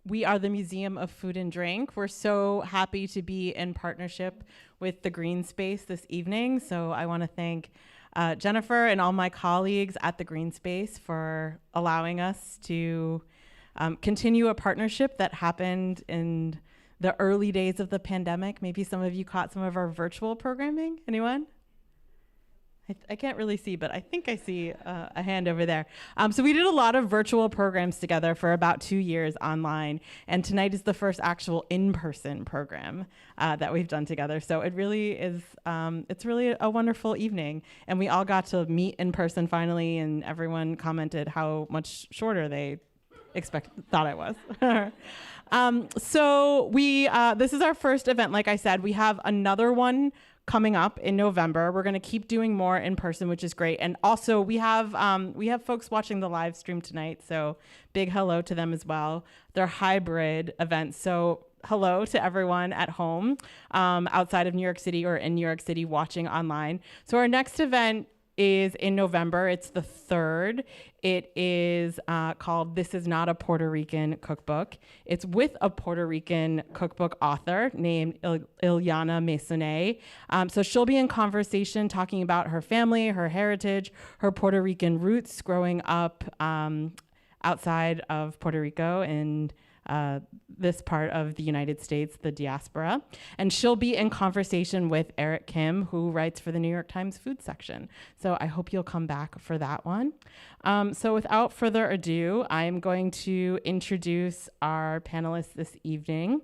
We are the Museum of Food and Drink. We're so happy to be in partnership with the Greene Space this evening. So I want to thank Jennifer and all my colleagues at the Greene Space for allowing us to continue a partnership that happened in the early days of the pandemic. Maybe some of you caught some of our virtual programming. Anyone? I can't really see, but I think I see a hand over there. So we did a lot of virtual programs together for about 2 years online, and tonight is the first actual in-person program that we've done together. So it really is, it's really a wonderful evening, and we all got to meet in person finally, and everyone commented how much shorter they thought I was. So this is our first event. Like I said, we have another one coming up in November. We're going to keep doing more in person, which is great. And also we have folks watching the live stream tonight, so big hello to them as well. They're hybrid events, so hello to everyone at home outside of New York City or in New York City watching online. So our next event is in November. It's the 3rd. It is called This Is Not a Puerto Rican Cookbook. It's with a Puerto Rican cookbook author named Ileana Mesonet. So she'll be in conversation talking about her family, her heritage, her Puerto Rican roots growing up outside of Puerto Rico and this part of the United States, the diaspora. And she'll be in conversation with Eric Kim, who writes for the New York Times food section. So I hope you'll come back for that one. So without further ado, I'm going to introduce our panelists this evening.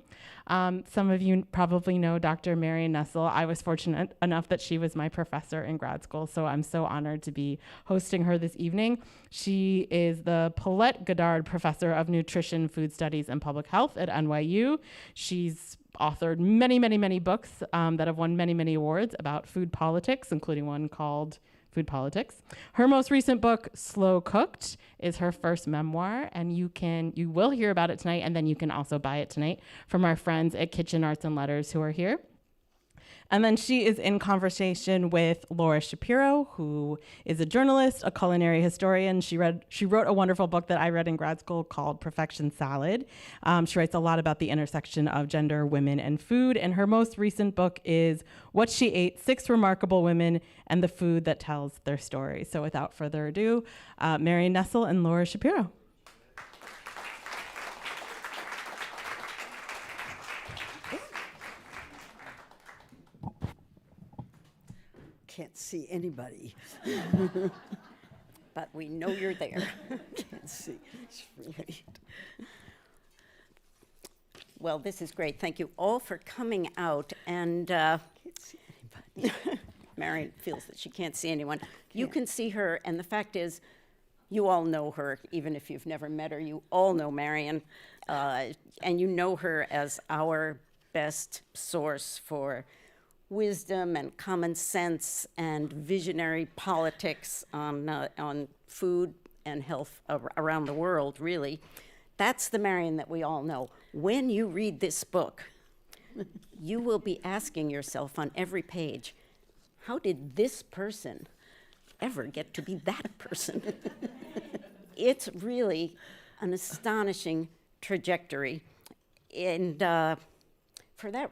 Some of you probably know Dr. Marion Nestle. I was fortunate enough that she was my professor in grad school, so I'm so honored to be hosting her this evening. She is the Paulette Goddard Professor of Nutrition, Food Studies, and Public Health at NYU. She's authored many, many, many books that have won many, many awards about food politics, including one called Food Politics. Her most recent book, Slow Cooked, is her first memoir, and you will hear about it tonight, and then you can also buy it tonight from our friends at Kitchen Arts and Letters who are here. And then she is in conversation with Laura Shapiro, who is a journalist, a culinary historian. She wrote a wonderful book that I read in grad school called Perfection Salad. She writes a lot about the intersection of gender, women, and food. And her most recent book is What She Ate: 6 Remarkable Women and the Food That Tells Their Story. So without further ado, Marion Nestle and Laura Shapiro. Can't see anybody. But we know you're there. Can't see. It's great. Well, this is great. Thank you all for coming out. And Can't see anybody. Marion feels that she can't see anyone. You can see her, and the fact is, you all know her, even if you've never met her. You all know Marion, and you know her as our best source for wisdom and common sense and visionary politics on food and health around the world, really. That's the Marion that we all know. When you read this book, you will be asking yourself on every page, how did this person ever get to be that person? It's really an astonishing trajectory. And for that,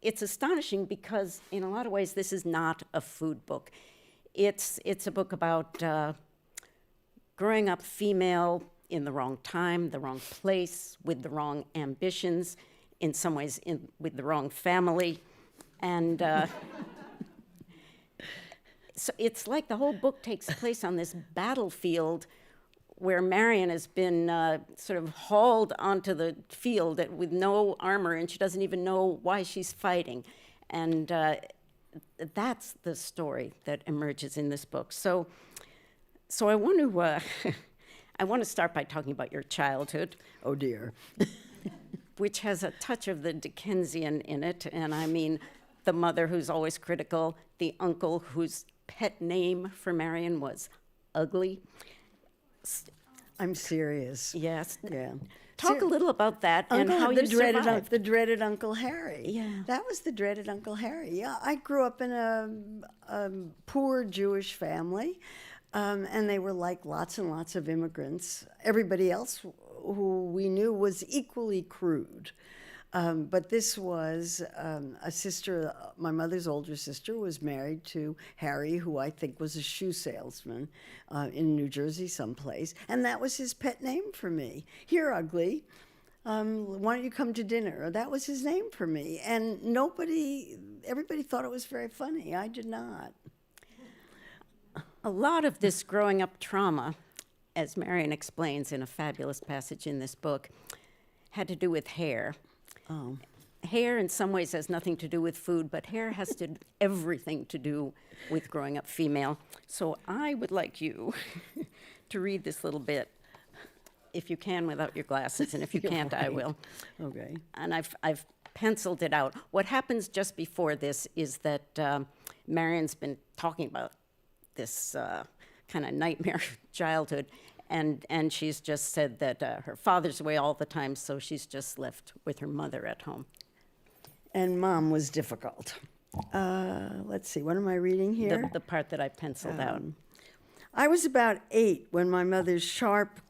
it's astonishing because in a lot of ways this is not a food book. It's a book about growing up female in the wrong time, the wrong place, with the wrong ambitions, in some ways with the wrong family. And so it's like the whole book takes place on this battlefield where Marion has been sort of hauled onto the field with no armor, and she doesn't even know why she's fighting. And that's the story that emerges in this book. So I want to I want to start by talking about your childhood. Oh dear. Which has a touch of the Dickensian in it, and I mean the mother who's always critical, the uncle whose pet name for Marion was Ugly. I'm serious. Yes. Yeah. Talk a little about that and how you survived. The dreaded Uncle Harry. Yeah. That was the dreaded Uncle Harry. Yeah, I grew up in a poor Jewish family. And they were like lots and lots of immigrants. Everybody else who we knew was equally crude. But this was a sister, my mother's older sister, was married to Harry, who I think was a shoe salesman in New Jersey someplace. And that was his pet name for me. Here, ugly. Why don't you come to dinner? That was his name for me. And everybody thought it was very funny. I did not. A lot of this growing up trauma, as Marion explains in a fabulous passage in this book, had to do with hair. Oh. Hair in some ways has nothing to do with food, but hair has everything to do with growing up female. So I would like you to read this little bit, if you can without your glasses, and if you can't, I will. Okay. And I've penciled it out. What happens just before this is that Marion's been talking about this kind of nightmare childhood, and she's just said that her father's away all the time, so she's just left with her mother at home. And Mom was difficult. Let's see, what am I reading here? The part that I penciled out. I was about 8 when my mother's sharp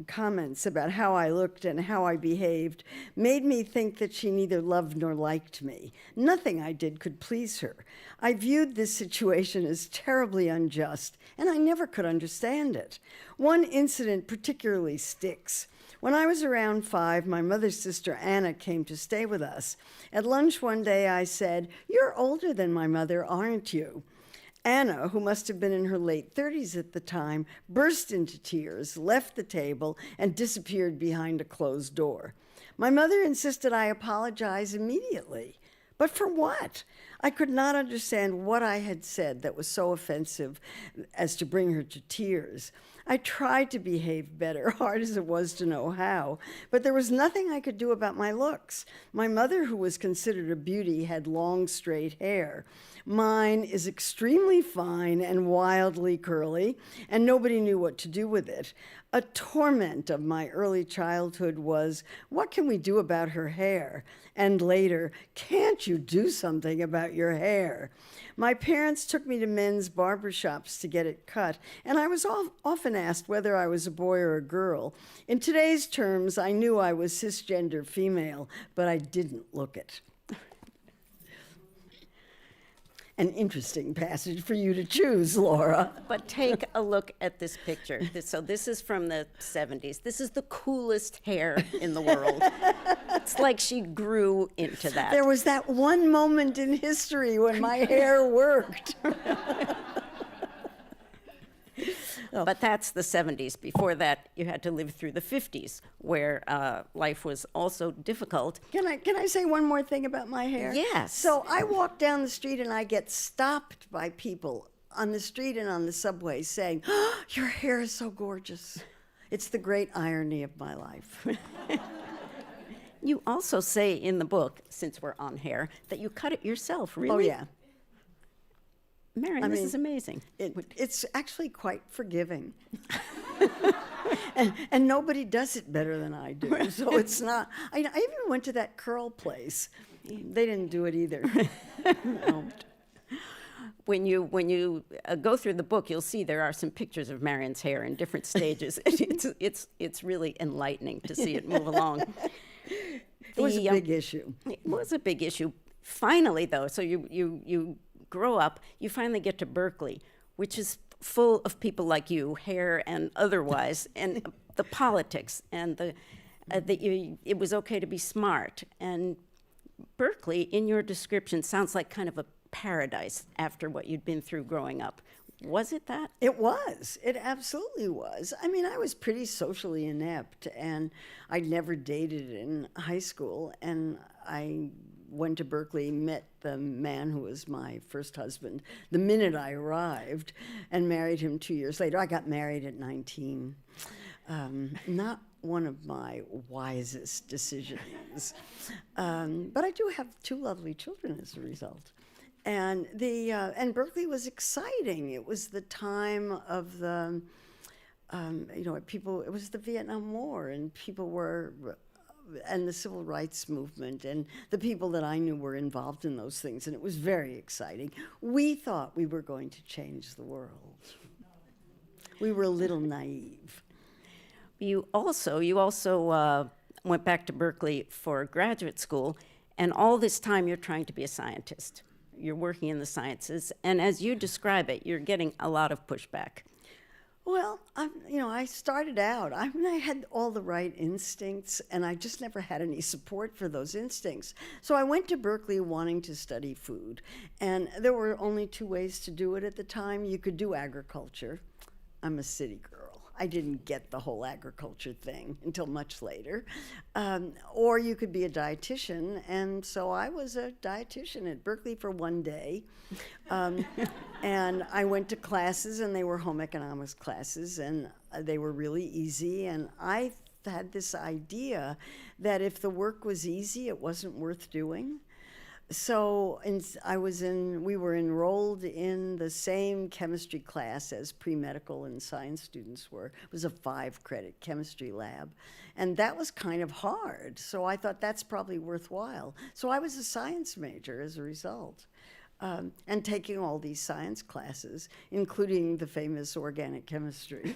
comments about how I looked and how I behaved made me think that she neither loved nor liked me. Nothing I did could please her. I viewed this situation as terribly unjust, and I never could understand it. One incident particularly sticks. When I was around 5, my mother's sister Anna came to stay with us. At lunch one day I said, "You're older than my mother, aren't you?" Anna, who must have been in her late 30s at the time, burst into tears, left the table, and disappeared behind a closed door. My mother insisted I apologize immediately. But for what? I could not understand what I had said that was so offensive as to bring her to tears. I tried to behave better, hard as it was to know how, but there was nothing I could do about my looks. My mother, who was considered a beauty, had long, straight hair. Mine is extremely fine and wildly curly, and nobody knew what to do with it. A torment of my early childhood was, what can we do about her hair? And later, can't you do something about your hair? My parents took me to men's barbershops to get it cut, and I was often asked whether I was a boy or a girl. In today's terms, I knew I was cisgender female, but I didn't look it. An interesting passage for you to choose, Laura. But take a look at this picture. So this is from the 70s. This is the coolest hair in the world. It's like she grew into that. There was that one moment in history when my hair worked. But that's the 70s. Before that, you had to live through the 50s, where life was also difficult. Can I say one more thing about my hair? Yes. So I walk down the street and I get stopped by people on the street and on the subway saying, "Oh, your hair is so gorgeous." It's the great irony of my life. You also say in the book, since we're on hair, that you cut it yourself, really? Oh, yeah. Marion, this is amazing. It's actually quite forgiving. and nobody does it better than I do. So it's not, I even went to that curl place. They didn't do it either. No. When you go through the book, you'll see there are some pictures of Marion's hair in different stages. It's really enlightening to see it move along. It was a big issue. It was a big issue. Finally, though, so you grow up, you finally get to Berkeley, which is full of people like you, hair and otherwise, and the politics, and it was okay to be smart. And Berkeley, in your description, sounds like kind of a paradise after what you'd been through growing up. Was it that? It was. It absolutely was. I mean, I was pretty socially inept, and I'd never dated in high school, and I went to Berkeley, met the man who was my first husband the minute I arrived, and married him 2 years later. I got married at 19. Not one of my wisest decisions. But I do have 2 lovely children as a result. And and Berkeley was exciting. It was the time of the, it was the Vietnam War, and people were, and the civil rights movement, and the people that I knew were involved in those things, and it was very exciting. We thought we were going to change the world. We were a little naive. You also went back to Berkeley for graduate school, and all this time you're trying to be a scientist. You're working in the sciences, and as you describe it, you're getting a lot of pushback. Well, I started out, I had all the right instincts, and I just never had any support for those instincts. So I went to Berkeley wanting to study food, and there were only two ways to do it at the time. You could do agriculture. I'm a city girl. I didn't get the whole agriculture thing until much later. Or you could be a dietitian, and so I was a dietitian at Berkeley for one day. And I went to classes, and they were home economics classes, and they were really easy. And I had this idea that if the work was easy, it wasn't worth doing. So we were enrolled in the same chemistry class as pre-medical and science students were. It was a 5-credit chemistry lab. And that was kind of hard. So I thought that's probably worthwhile. So I was a science major as a result. And taking all these science classes, including the famous organic chemistry,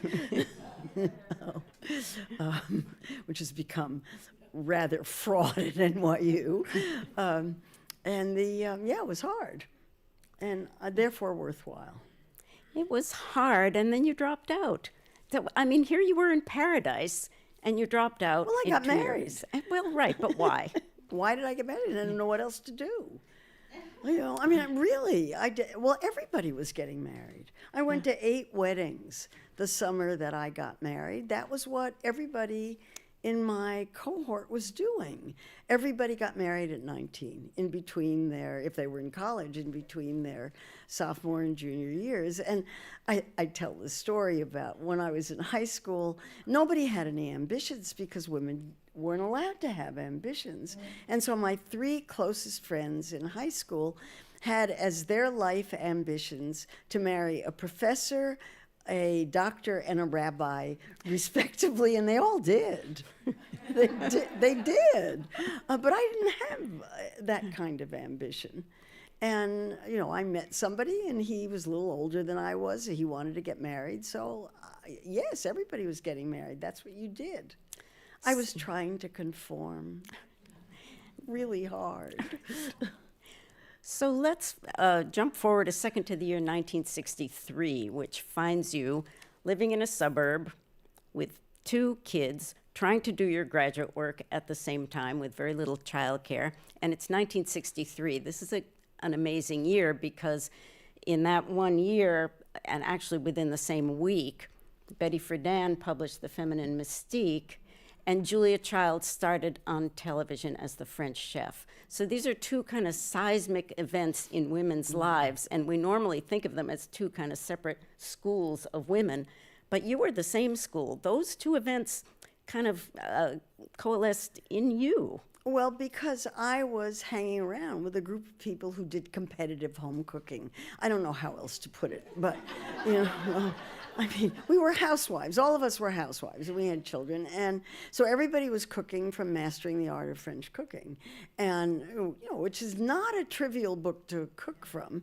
which has become rather fraught at NYU. It was hard, and therefore worthwhile. It was hard, and then you dropped out. So, here you were in paradise, and you dropped out. Well, I got married. Well, right, but why? Why did I get married? I didn't know what else to do. Really, I did. Well, everybody was getting married. I went to 8 weddings the summer that I got married. That was what everybody in my cohort was doing. Everybody got married at 19, in between if they were in college, in between their sophomore and junior years. And I tell this story about when I was in high school, nobody had any ambitions because women weren't allowed to have ambitions. And so my 3 closest friends in high school had as their life ambitions to marry a professor, a doctor, and a rabbi, respectively, and they all did. They did. But I didn't have that kind of ambition. And, I met somebody, and he was a little older than I was. He wanted to get married. So, yes, everybody was getting married. That's what you did. I was trying to conform really hard. So let's jump forward a second to the year 1963, which finds you living in a suburb with 2 kids, trying to do your graduate work at the same time with very little childcare. And it's 1963. This is an amazing year because in that one year, and actually within the same week, Betty Friedan published The Feminine Mystique, and Julia Child started on television as the French chef. So these are 2 kind of seismic events in women's lives, and we normally think of them as 2 kind of separate schools of women, but you were the same school. Those 2 events kind of coalesced in you. Well, because I was hanging around with a group of people who did competitive home cooking. I don't know how else to put it, but, we were housewives. All of us were housewives, and we had children. And so everybody was cooking from Mastering the Art of French Cooking, and which is not a trivial book to cook from.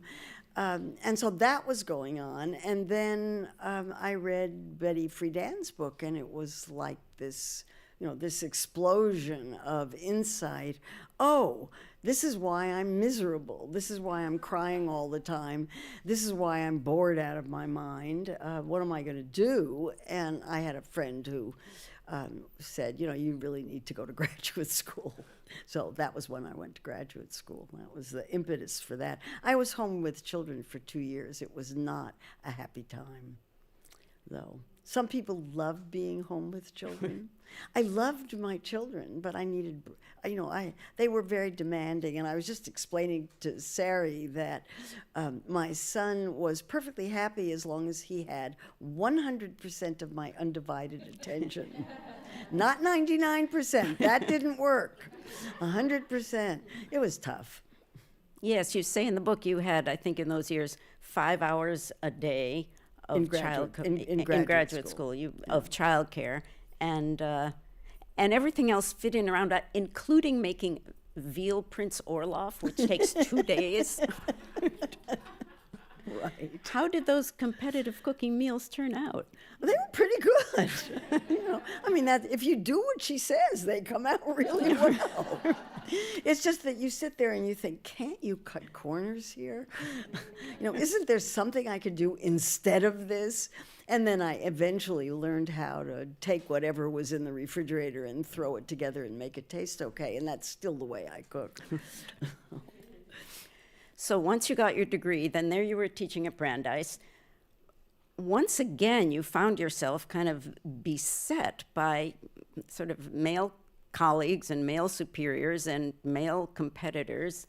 And so that was going on. And then I read Betty Friedan's book, and it was like this, this explosion of insight. Oh, this is why I'm miserable. This is why I'm crying all the time. This is why I'm bored out of my mind. What am I going to do? And I had a friend who said, you really need to go to graduate school. So that was when I went to graduate school. That was the impetus for that. I was home with children for 2 years. It was not a happy time, though. Some people love being home with children. I loved my children, but I needed, they were very demanding. And I was just explaining to Sari that my son was perfectly happy as long as he had 100% of my undivided attention. Not 99%. That didn't work. 100%. It was tough. Yes, you say in the book you had, I think in those years, 5 hours a day of in graduate school. Of childcare, and everything else fit in around that, including making veal Prince Orloff, which takes 2 days. Right. How did those competitive cooking meals turn out? They were pretty good. I mean, that if you do what she says, they come out really well. It's just that you sit there and you think, can't you cut corners here? Isn't there something I could do instead of this? And then I eventually learned how to take whatever was in the refrigerator and throw it together and make it taste okay. And that's still the way I cook. So once you got your degree, then there you were teaching at Brandeis. Once again, you found yourself kind of beset by sort of male colleagues and male superiors and male competitors,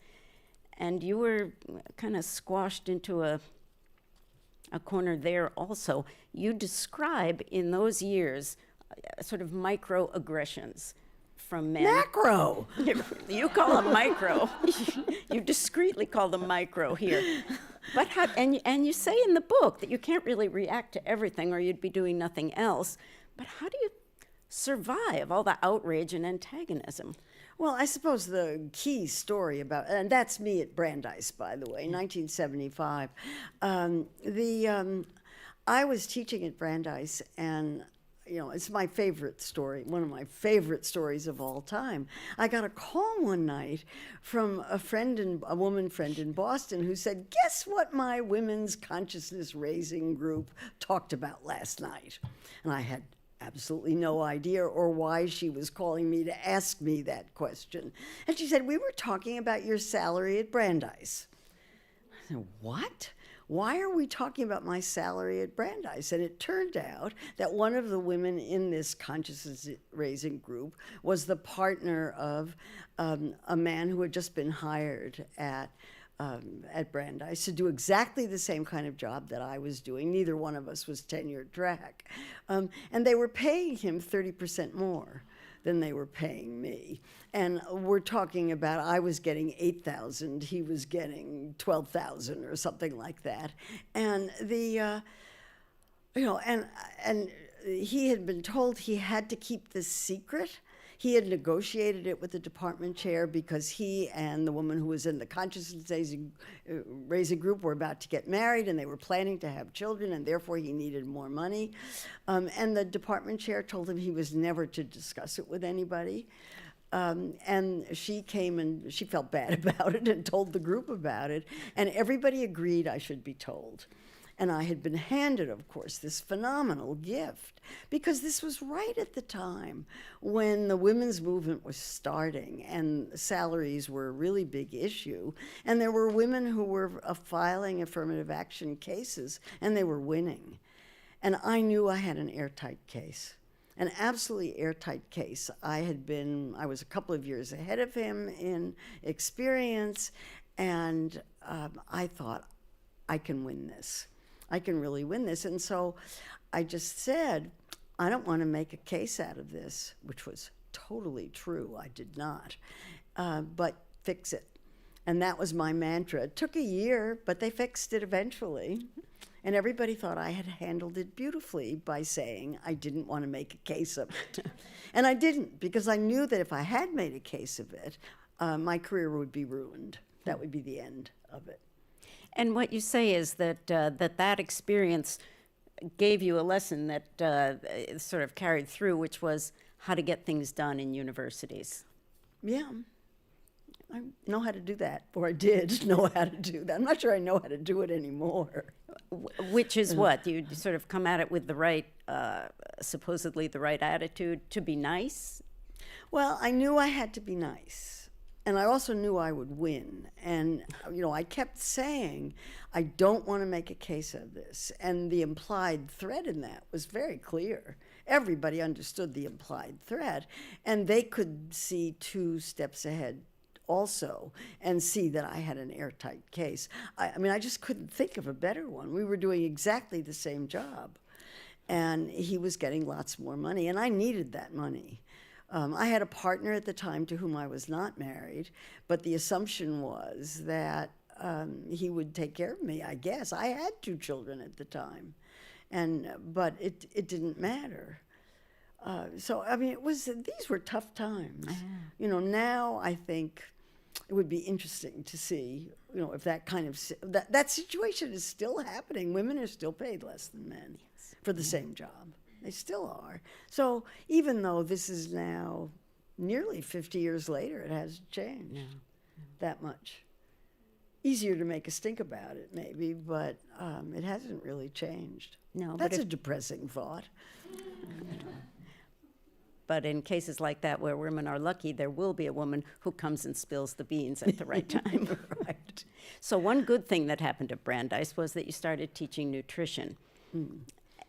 and you were kind of squashed into a corner there also. You describe in those years sort of microaggressions from men. Macro! You call them micro. You discreetly call them micro here. But and you say in the book that you can't really react to everything or you'd be doing nothing else. But how do you survive all the outrage and antagonism? Well, I suppose the key story about, and that's me at Brandeis, by the way, 1975. I was teaching at Brandeis, and it's my favorite story, one of my favorite stories of all time. I got a call one night from a woman friend in Boston who said, guess what my women's consciousness raising group talked about last night? And I had absolutely no idea or why she was calling me to ask me that question. And she said, we were talking about your salary at Brandeis. I said, what? Why are we talking about my salary at Brandeis? And it turned out that one of the women in this consciousness-raising group was the partner of a man who had just been hired at Brandeis to do exactly the same kind of job that I was doing. Neither one of us was tenure track. And they were paying him 30% more than they were paying me. And we're talking about, I was getting $8,000, he was getting $12,000 or something like that. And and he had been told he had to keep this secret. He had negotiated it with the department chair because he and the woman who was in the consciousness raising group were about to get married and they were planning to have children, and therefore he needed more money. And the department chair told him he was never to discuss it with anybody. And she came and she felt bad about it and told the group about it, and everybody agreed I should be told. And I had been handed, of course, this phenomenal gift, because this was right at the time when the women's movement was starting and salaries were a really big issue. And there were women who were filing affirmative action cases, and they were winning. And I knew I had an airtight case, an absolutely airtight case. I was a couple of years ahead of him in experience, and I thought, I can win this. I can really win this. And so I just said, I don't want to make a case out of this, which was totally true. I did not. But fix it. And that was my mantra. It took a year, but they fixed it eventually. And everybody thought I had handled it beautifully by saying I didn't want to make a case of it. And I didn't, because I knew that if I had made a case of it, my career would be ruined. That would be the end of it. And what you say is that that experience gave you a lesson that sort of carried through, which was how to get things done in universities. Yeah, I know how to do that, or I did know how to do that. I'm not sure I know how to do it anymore. Which is what? You sort of come at it with the right, supposedly the right attitude to be nice? Well, I knew I had to be nice. And I also knew I would win. And, I kept saying, I don't want to make a case of this. And the implied threat in that was very clear. Everybody understood the implied threat. And they could see 2 steps ahead also and see that I had an airtight case. I just couldn't think of a better one. We were doing exactly the same job. And he was getting lots more money. And I needed that money. I had a partner at the time to whom I was not married, but the assumption was that he would take care of me, I guess. I had 2 children at the time, but it didn't matter. These were tough times. Now I think it would be interesting to see, if that kind of that situation is still happening. Women are still paid less than men for the same job. They still are. So even though this is now nearly 50 years later, it hasn't changed that much. Easier to make a stink about it, maybe, but it hasn't really changed. No, That's a depressing thought. But in cases like that where women are lucky, there will be a woman who comes and spills the beans at the right time. Right. So one good thing that happened at Brandeis was that you started teaching nutrition.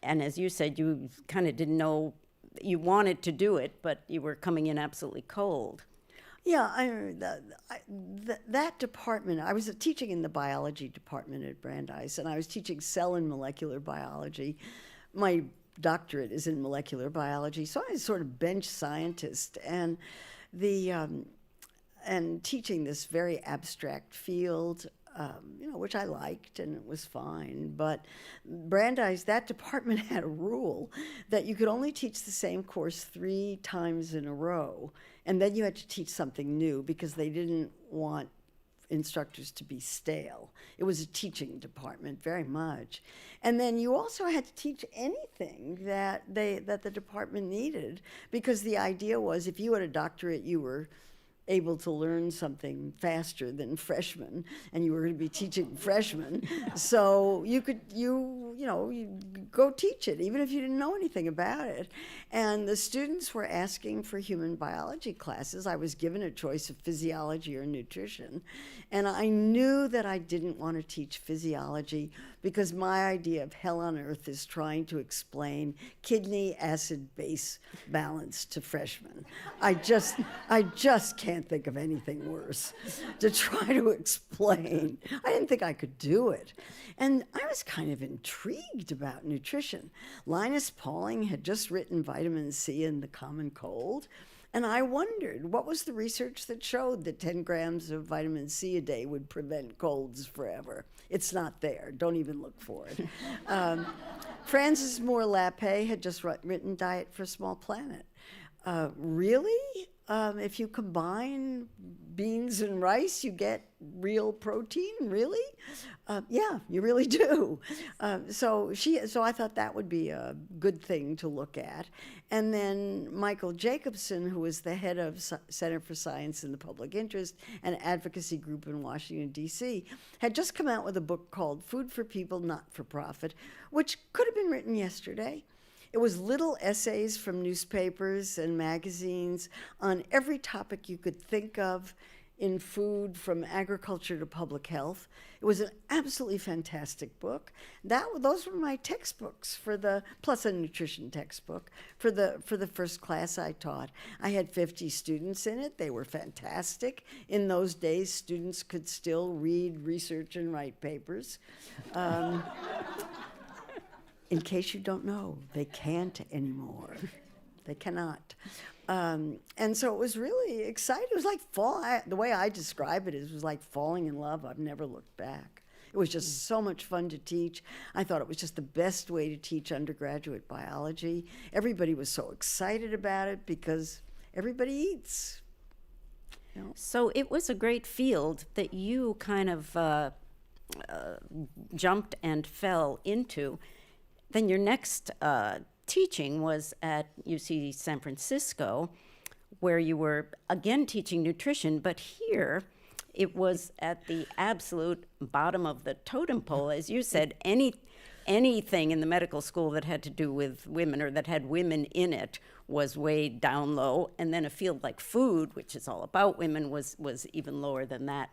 And as you said, you kind of didn't know, you wanted to do it, but you were coming in absolutely cold. Yeah, that department, I was teaching in the biology department at Brandeis, and I was teaching cell and molecular biology. My doctorate is in molecular biology, so I was sort of bench scientist, and and teaching this very abstract field, which I liked, and it was fine. But Brandeis, that department had a rule that you could only teach the same course 3 times in a row, and then you had to teach something new because they didn't want instructors to be stale. It was a teaching department, very much. And then you also had to teach anything that the department needed, because the idea was if you had a doctorate, you were able to learn something faster than freshmen, and you were going to be teaching freshmen. So you go teach it, even if you didn't know anything about it. And the students were asking for human biology classes. I was given a choice of physiology or nutrition, and I knew that I didn't want to teach physiology because my idea of hell on earth is trying to explain kidney acid-base balance to freshmen. I just can't think of anything worse to try to explain. I didn't think I could do it. And I was kind of intrigued about nutrition. Linus Pauling had just written Vitamin C and the Common Cold, and I wondered, what was the research that showed that 10 grams of vitamin C a day would prevent colds forever? It's not there. Don't even look for it. Frances Moore Lappé had just written Diet for a Small Planet. Really? If you combine beans and rice, you get real protein? Really? Yeah, you really do. So I thought that would be a good thing to look at. And then Michael Jacobson, who was the head of Center for Science in the Public Interest, an advocacy group in Washington, D.C., had just come out with a book called Food for People, Not for Profit, which could have been written yesterday. It was little essays from newspapers and magazines on every topic you could think of in food, from agriculture to public health. It was an absolutely fantastic book. Those were my textbooks plus a nutrition textbook for the first class I taught. I had 50 students in it. They were fantastic. In those days, students could still read, research, and write papers. In case you don't know, they can't anymore. They cannot. And so it was really exciting. It was like the way I describe it, it was like falling in love. I've never looked back. It was just so much fun to teach. I thought it was just the best way to teach undergraduate biology. Everybody was so excited about it because everybody eats. So it was a great field that you kind of jumped and fell into. Then your next teaching was at UC San Francisco, where you were again teaching nutrition, but here it was at the absolute bottom of the totem pole. As you said, anything in the medical school that had to do with women or that had women in it was way down low, and then a field like food, which is all about women, was even lower than that.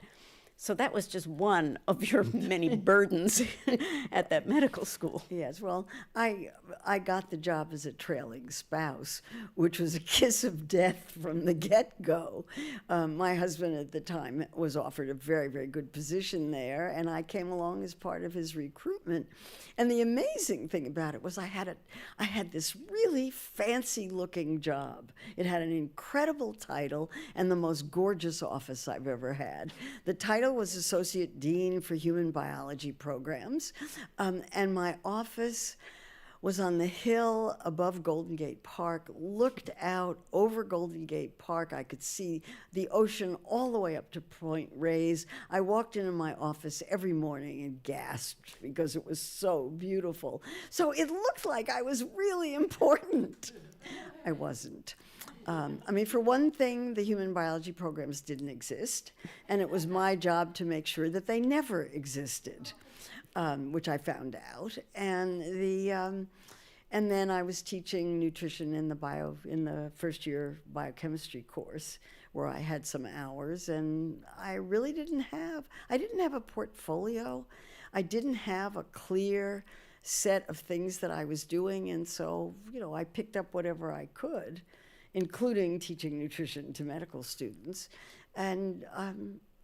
So that was just one of your many burdens at that medical school. Yes, well, I got the job as a trailing spouse, which was a kiss of death from the get-go. My husband at the time was offered a very, very good position there, and I came along as part of his recruitment. And the amazing thing about it was I had this really fancy-looking job. It had an incredible title and the most gorgeous office I've ever had. The title was Associate Dean for Human Biology Programs, and my office was on the hill above Golden Gate Park, looked out over Golden Gate Park. I could see the ocean all the way up to Point Reyes. I walked into my office every morning and gasped because it was so beautiful. So it looked like I was really important. I wasn't. I mean, for one thing, the human biology programs didn't exist, and it was my job to make sure that they never existed, which I found out. And then I was teaching nutrition in the first year biochemistry course, where I had some hours, and I really didn't have a portfolio. I didn't have a clear set of things that I was doing, and so, I picked up whatever I could, including teaching nutrition to medical students, and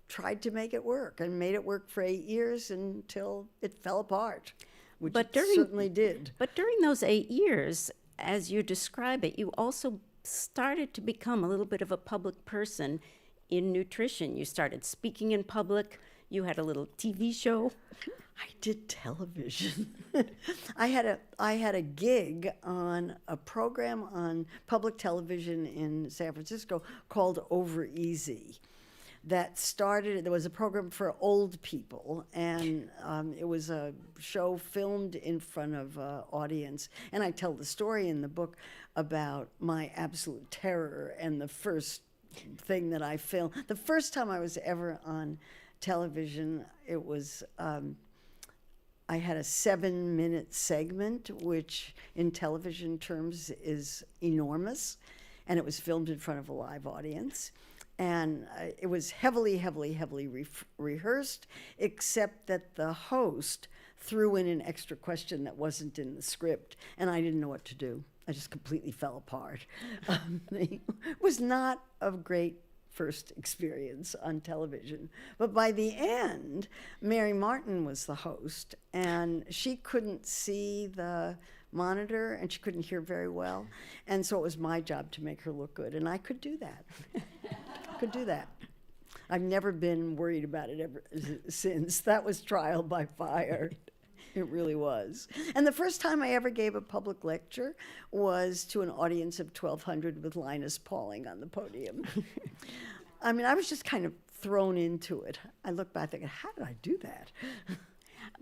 tried to make it work, and made it work for 8 years until it fell apart, which certainly did. But during those 8 years, as you describe it, you also started to become a little bit of a public person in nutrition. You started speaking in public. You had a little TV show. I did television. I had a gig on a program on public television in San Francisco called Over Easy. There was a program for old people, and it was a show filmed in front of an audience. And I tell the story in the book about my absolute terror and the first thing that I filmed. The first time I was ever on television, it was, I had a 7-minute segment, which in television terms is enormous, and it was filmed in front of a live audience. And it was heavily rehearsed, except that the host threw in an extra question that wasn't in the script, and I didn't know what to do. I just completely fell apart. It was not a great first experience on television. But by the end, Mary Martin was the host, and she couldn't see the monitor, and she couldn't hear very well. And so it was my job to make her look good, and I could do that. I've never been worried about it ever since. That was trial by fire. It really was. And the first time I ever gave a public lecture was to an audience of 1,200 with Linus Pauling on the podium. I mean, I was just kind of thrown into it. I look back thinking, how did I do that?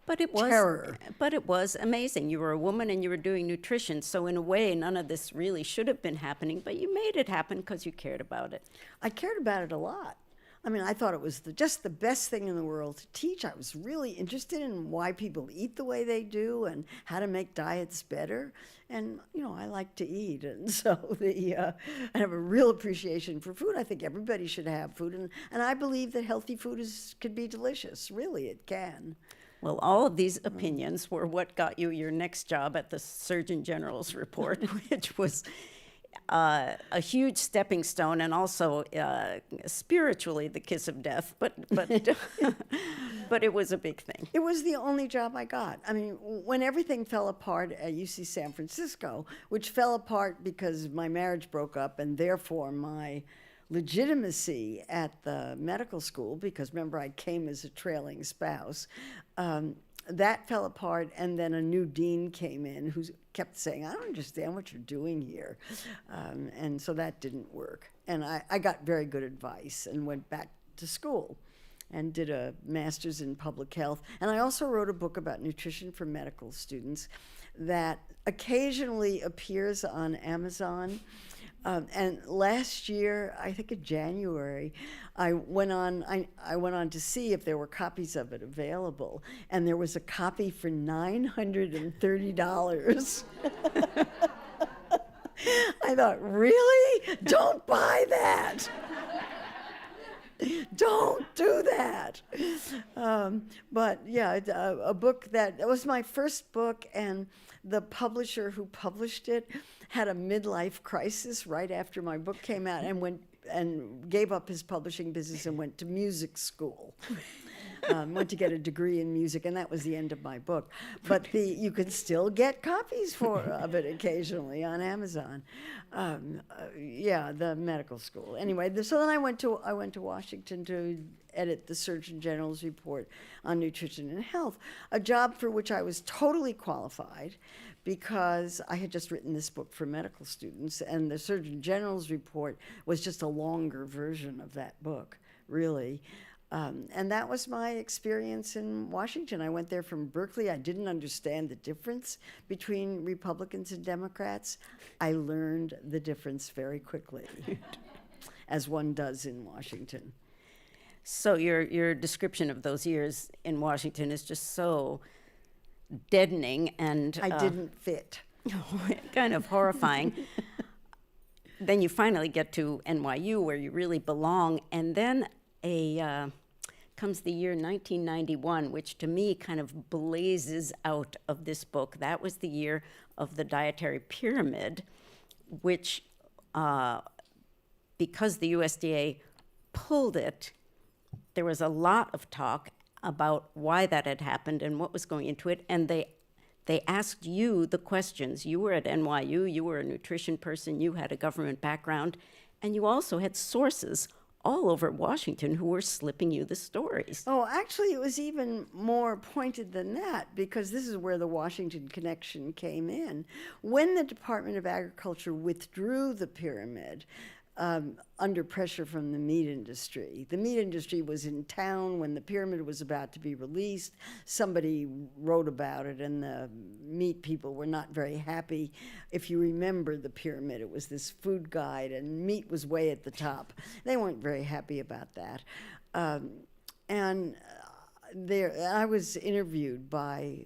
But it was terror. But it was amazing. You were a woman and you were doing nutrition, so in a way, none of this really should have been happening, but you made it happen because you cared about it. I cared about it a lot. I mean, I thought it was just the best thing in the world to teach. I was really interested in why people eat the way they do and how to make diets better. And, I like to eat. And so I have a real appreciation for food. I think everybody should have food. And I believe that healthy food could be delicious. Really, it can. Well, all of these opinions were what got you your next job at the Surgeon General's report, which was a huge stepping stone, and also spiritually the kiss of death, but but it was a big thing. It was the only job I got. I mean, when everything fell apart at UC San Francisco, which fell apart because my marriage broke up, and therefore my legitimacy at the medical school, because remember I came as a trailing spouse, that fell apart, and then a new dean came in who kept saying, I don't understand what you're doing here. And so that didn't work. And I got very good advice and went back to school and did a master's in public health. And I also wrote a book about nutrition for medical students that occasionally appears on Amazon. And last year, I think in January, I went on to see if there were copies of it available, and there was a copy for $930. I thought, really? Don't buy that. Don't do that. But yeah, a book that was my first book, and the publisher who published it had a midlife crisis right after my book came out, and gave up his publishing business and went to music school. Went to get a degree in music, and that was the end of my book. But you can still get copies of it occasionally on Amazon. The medical school. Anyway, so then I went to Washington to edit the Surgeon General's report on nutrition and health, a job for which I was totally qualified because I had just written this book for medical students, and the Surgeon General's report was just a longer version of that book, really. And that was my experience in Washington. I went there from Berkeley. I didn't understand the difference between Republicans and Democrats. I learned the difference very quickly, as one does in Washington. So your description of those years in Washington is just so deadening and I didn't fit. kind of horrifying. Then you finally get to NYU, where you really belong, and then comes the year 1991, which to me kind of blazes out of this book. That was the year of the dietary pyramid, which, because the USDA pulled it, there was a lot of talk about why that had happened and what was going into it, and they asked you the questions. You were at NYU, you were a nutrition person, you had a government background, and you also had sources all over Washington who were slipping you the stories. Oh, actually, it was even more pointed than that, because this is where the Washington connection came in. When the Department of Agriculture withdrew the pyramid, under pressure from the meat industry. The meat industry was in town when the pyramid was about to be released. Somebody wrote about it, and the meat people were not very happy. If you remember the pyramid, it was this food guide, and meat was way at the top. They weren't very happy about that. I was interviewed by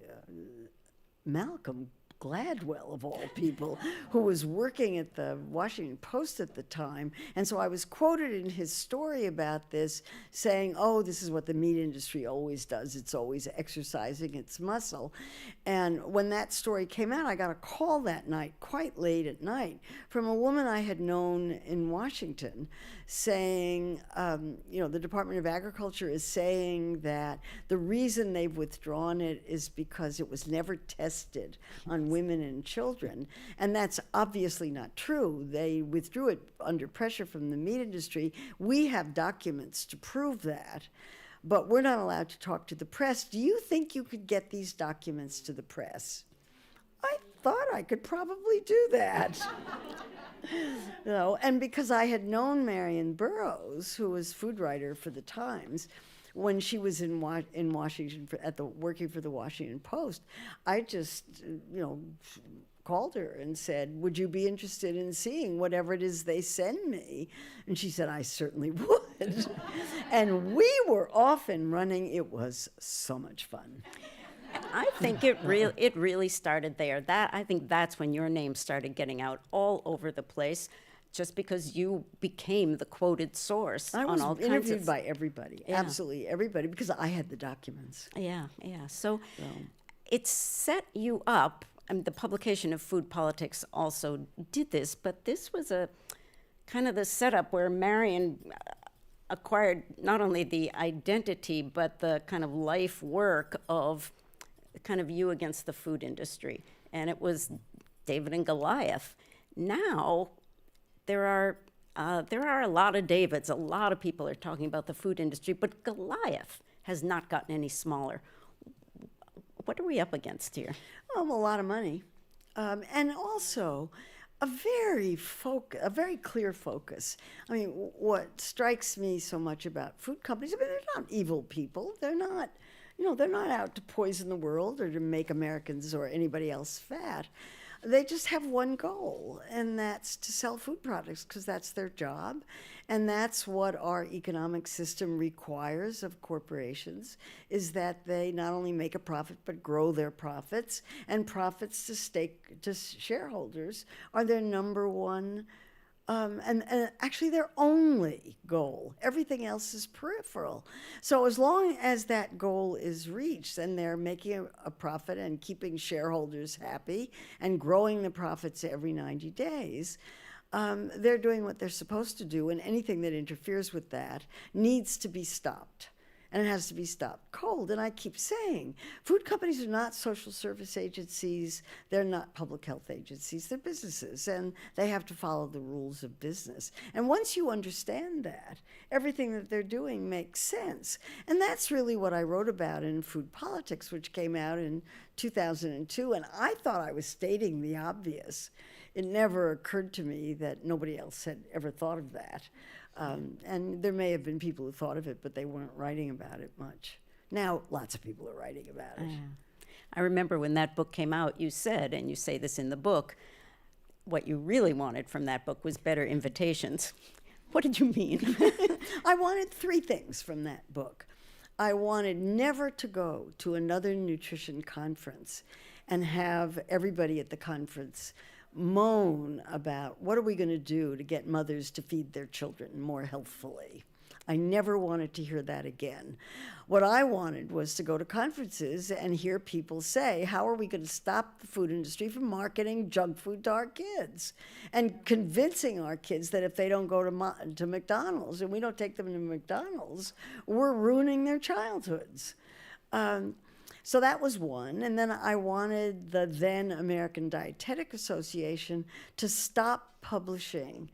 Malcolm Gladwell, of all people, who was working at the Washington Post at the time. And so I was quoted in his story about this saying, oh, this is what the meat industry always does. It's always exercising its muscle. And when that story came out, I got a call that night, quite late at night, from a woman I had known in Washington saying, the Department of Agriculture is saying that the reason they've withdrawn it is because it was never tested on women and children. And that's obviously not true. They withdrew it under pressure from the meat industry. We have documents to prove that, but we're not allowed to talk to the press. Do you think you could get these documents to the press? I thought I could probably do that. And because I had known Marion Burroughs, who was food writer for the Times, when she was in Washington working for the Washington Post, I just called her and said, would you be interested in seeing whatever it is they send me? And she said, I certainly would. And we were off and running. It was so much fun. I think it really started there. I think that's when your name started getting out all over the place, just because you became the quoted source on all kinds of... I was interviewed by everybody, absolutely everybody, because I had the documents. Yeah. So it set you up, and the publication of Food Politics also did this, but this was a kind of the setup where Marion acquired not only the identity, but the kind of life work of kind of you against the food industry. And it was David and Goliath. Now, there are a lot of Davids. A lot of people are talking about the food industry, but Goliath has not gotten any smaller. What are we up against here? A lot of money, and also a very clear focus. I mean, what strikes me so much about food companies, they're not evil people. They're not out to poison the world or to make Americans or anybody else fat. They just have one goal, and that's to sell food products, because that's their job. And that's what our economic system requires of corporations, is that they not only make a profit, but grow their profits. And profits to shareholders are their number one, and actually their only goal. Everything else is peripheral. So as long as that goal is reached and they're making a profit and keeping shareholders happy and growing the profits every 90 days, they're doing what they're supposed to do, and anything that interferes with that needs to be stopped. and it has to be stopped cold. And I keep saying, food companies are not social service agencies. They're not public health agencies. They're businesses, and they have to follow the rules of business. And once you understand that, everything that they're doing makes sense. And that's really what I wrote about in Food Politics, which came out in 2002. And I thought I was stating the obvious. It never occurred to me that nobody else had ever thought of that. And there may have been people who thought of it, but they weren't writing about it much. Now, lots of people are writing about it. I remember when that book came out, you said, and you say this in the book, what you really wanted from that book was better invitations. What did you mean? I wanted three things from that book. I wanted never to go to another nutrition conference and have everybody at the conference moan about what are we going to do to get mothers to feed their children more healthfully. I never wanted to hear that again. What I wanted was to go to conferences and hear people say, how are we going to stop the food industry from marketing junk food to our kids? And convincing our kids that if they don't go to McDonald's and we don't take them to McDonald's, we're ruining their childhoods. So that was one. And then I wanted the then American Dietetic Association to stop publishing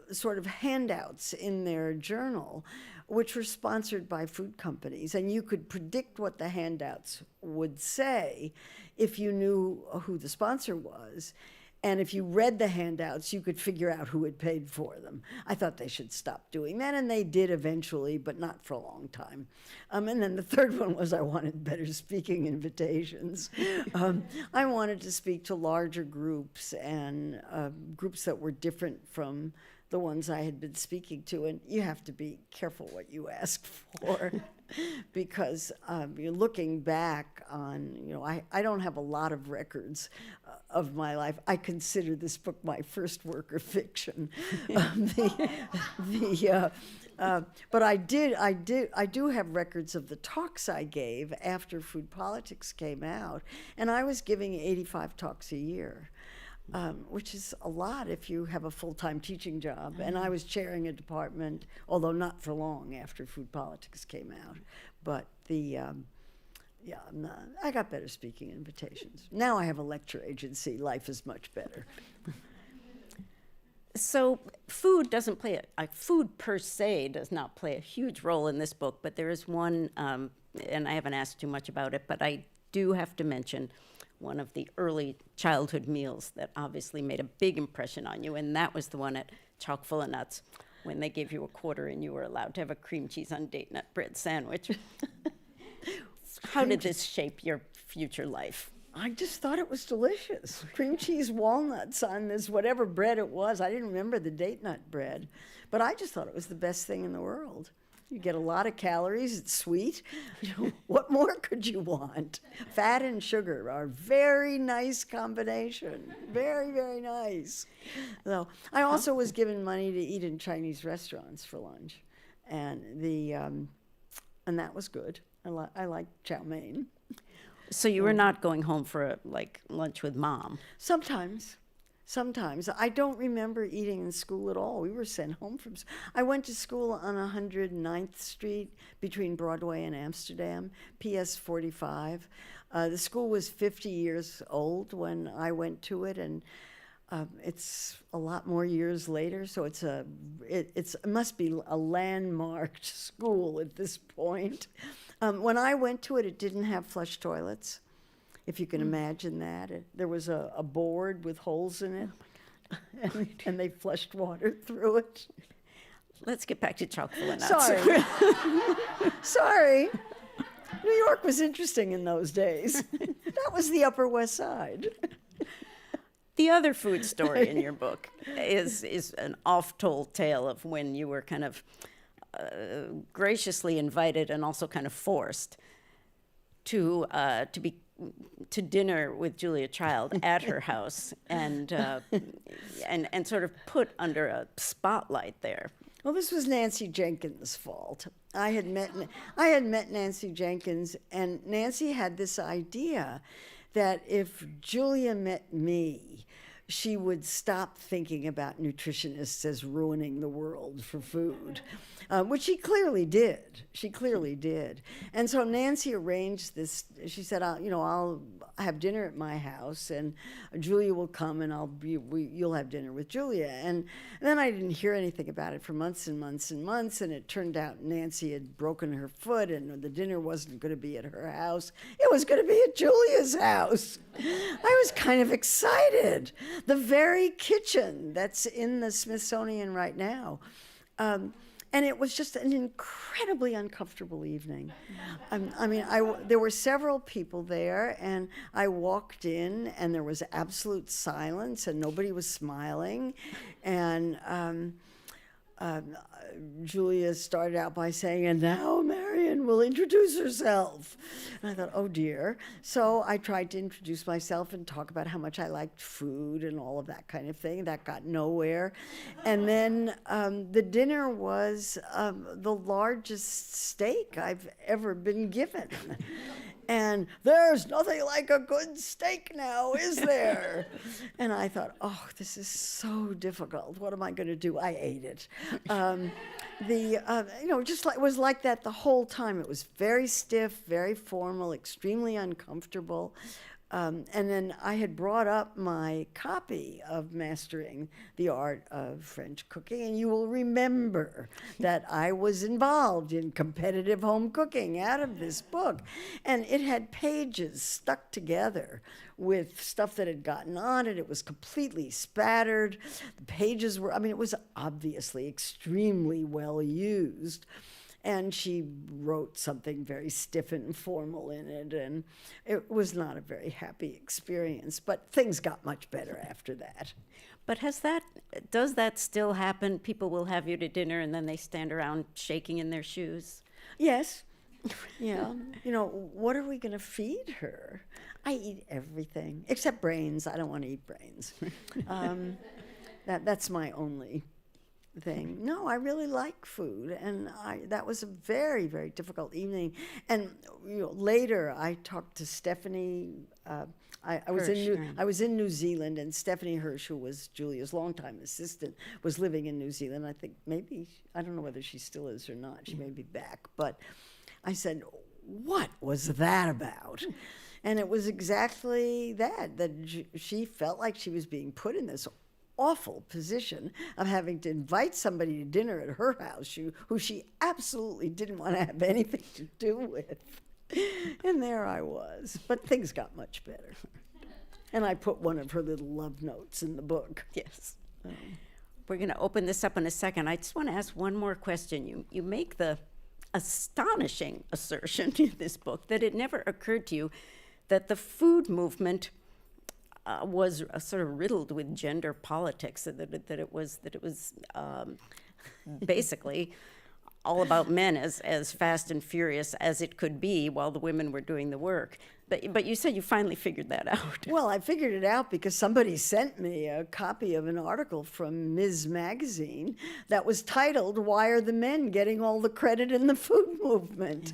sort of handouts in their journal, which were sponsored by food companies. And you could predict what the handouts would say if you knew who the sponsor was. And if you read the handouts, you could figure out who had paid for them. I thought they should stop doing that, and they did eventually, but not for a long time. And then the third one was I wanted better speaking invitations. I wanted to speak to larger groups and groups that were different from the ones I had been speaking to, and you have to be careful what you ask for. Because you're looking back on, I don't have a lot of records of my life. I consider this book my first work of fiction. But I do have records of the talks I gave after Food Politics came out, and I was giving 85 talks a year. Which is a lot if you have a full-time teaching job. And I was chairing a department, although not for long after Food Politics came out. But I got better speaking invitations. Now I have a lecture agency. Life is much better. So food doesn't play food per se does not play a huge role in this book, but there is one, and I haven't asked too much about it, but I do have to mention one of the early childhood meals that obviously made a big impression on you, and that was the one at Chock full of Nuts when they gave you a quarter and you were allowed to have a cream cheese on date nut bread sandwich. How did this shape your future life? I just thought it was delicious. Cream cheese walnuts on this whatever bread it was. I didn't remember the date nut bread, but I just thought it was the best thing in the world. You get a lot of calories, it's sweet. What more could you want? Fat and sugar are a very nice combination. Very, very nice. So I also was given money to eat in Chinese restaurants for lunch. And that was good. I like chow mein. So you were not going home for lunch with Mom? Sometimes. I don't remember eating in school at all. We were sent home from I went to school on 109th Street between Broadway and Amsterdam, PS 45. The school was 50 years old when I went to it, and it's a lot more years later, so it must be a landmarked school at this point. When I went to it, it didn't have flush toilets. If you can imagine that. There was a board with holes in it, and they flushed water through it. Let's get back to Chock full of Nuts. Sorry. Sorry. New York was interesting in those days. That was the Upper West Side. The other food story in your book is an oft-told tale of when you were kind of graciously invited and also kind of forced to dinner with Julia Child at her house and sort of put under a spotlight there. Well, this was Nancy Jenkins' fault. I had met Nancy Jenkins, and Nancy had this idea that if Julia met me, she would stop thinking about nutritionists as ruining the world for food, which she clearly did. She clearly did. And so Nancy arranged this. She said, I'll have dinner at my house, and Julia will come, and you'll have dinner with Julia. And then I didn't hear anything about it for months and months and months, and it turned out Nancy had broken her foot, and the dinner wasn't going to be at her house. It was going to be at Julia's house. I was kind of excited. The very kitchen that's in the Smithsonian right now. And it was just an incredibly uncomfortable evening. There were several people there, and I walked in, and there was absolute silence, and nobody was smiling. And Julia started out by saying, "And now Marion will introduce herself." And I thought, oh dear. So I tried to introduce myself and talk about how much I liked food and all of that kind of thing. That got nowhere. And then the dinner was the largest steak I've ever been given. And there's nothing like a good steak now, is there? And I thought, oh, this is so difficult. What am I going to do? I ate it. It was like that the whole time. It was very stiff, very formal, extremely uncomfortable. And then I had brought up my copy of Mastering the Art of French Cooking, and you will remember that I was involved in competitive home cooking out of this book. And it had pages stuck together with stuff that had gotten on it. It was completely spattered. The pages were, it was obviously extremely well used. And she wrote something very stiff and formal in it, and it was not a very happy experience. But things got much better after that. But does that still happen? People will have you to dinner, and then they stand around shaking in their shoes? Yes. Yeah. What are we going to feed her? I eat everything, except brains. I don't want to eat brains. That's my only thing. No, I really like food, and that was a very, very difficult evening. And later, I talked to Stephanie. I was in New Zealand, and Stephanie Hirsch, who was Julia's longtime assistant, was living in New Zealand. I think I don't know whether she still is or not. She may be back. But I said, "What was that about?" And it was exactly that she felt like she was being put in this awful position of having to invite somebody to dinner at her house who she absolutely didn't want to have anything to do with. And there I was. But things got much better. And I put one of her little love notes in the book. Yes. We're going to open this up in a second. I just want to ask one more question. You make the astonishing assertion in this book that it never occurred to you that the food movement was sort of riddled with gender politics, that it was basically all about men as fast and furious as it could be while the women were doing the work. But you said you finally figured that out. Well, I figured it out because somebody sent me a copy of an article from Ms. Magazine that was titled, "Why Are the Men Getting All the Credit in the Food Movement?"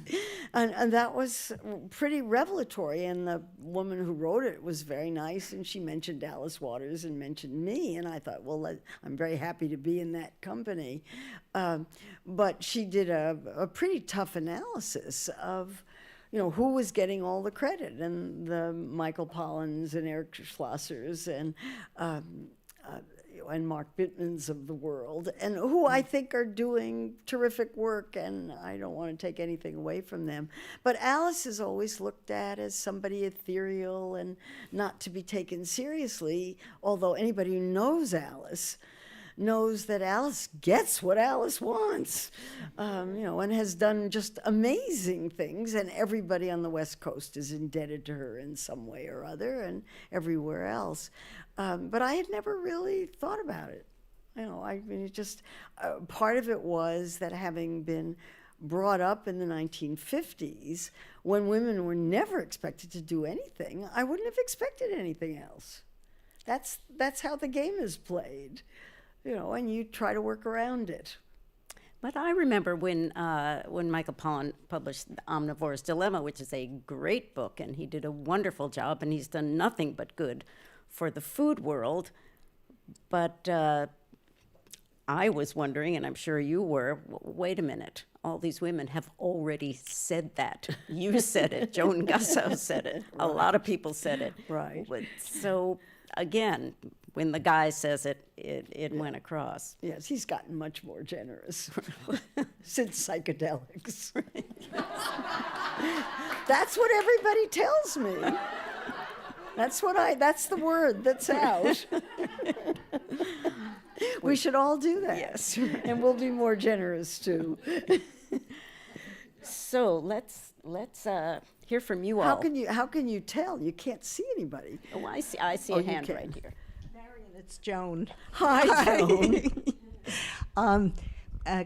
And that was pretty revelatory. And the woman who wrote it was very nice, and she mentioned Alice Waters and mentioned me. And I thought, well, I'm very happy to be in that company. But she did a pretty tough analysis of who was getting all the credit, and the Michael Pollins and Eric Schlossers and Mark Bittmans of the world, and who I think are doing terrific work, and I don't want to take anything away from them. But Alice is always looked at as somebody ethereal and not to be taken seriously, although anybody who knows Alice knows that Alice gets what Alice wants, and has done just amazing things, and everybody on the West Coast is indebted to her in some way or other, and everywhere else. But I had never really thought about it. It just part of it was that having been brought up in the 1950s, when women were never expected to do anything, I wouldn't have expected anything else. That's how the game is played. And you try to work around it. But I remember when Michael Pollan published The Omnivore's Dilemma, which is a great book, and he did a wonderful job, and he's done nothing but good for the food world. But I was wondering, and I'm sure you were, wait a minute, all these women have already said that. You said it, Joan Gussow said it, a lot of people said it. Right. So again, when the guy says it, it went across. Yes, he's gotten much more generous since psychedelics. That's what everybody tells me. That's the word that's out. We should all do that. Yes. And we'll be more generous too. So let's hear from you all. How can you tell? You can't see anybody. Oh, I see Oh, a you hand can. right here. Marion, it's Joan. Hi, Joan.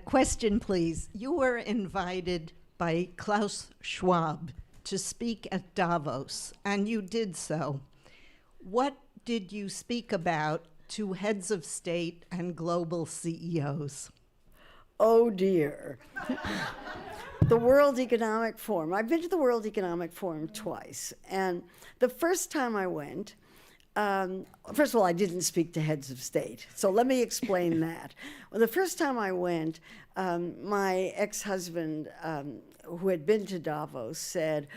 Question, please. You were invited by Klaus Schwab to speak at Davos, and you did so. What did you speak about to heads of state and global CEOs? Oh dear. The World Economic Forum. I've been to the World Economic Forum twice. And the first time I went, first of all, I didn't speak to heads of state. So let me explain that. Well, the first time I went, my ex-husband, who had been to Davos, said,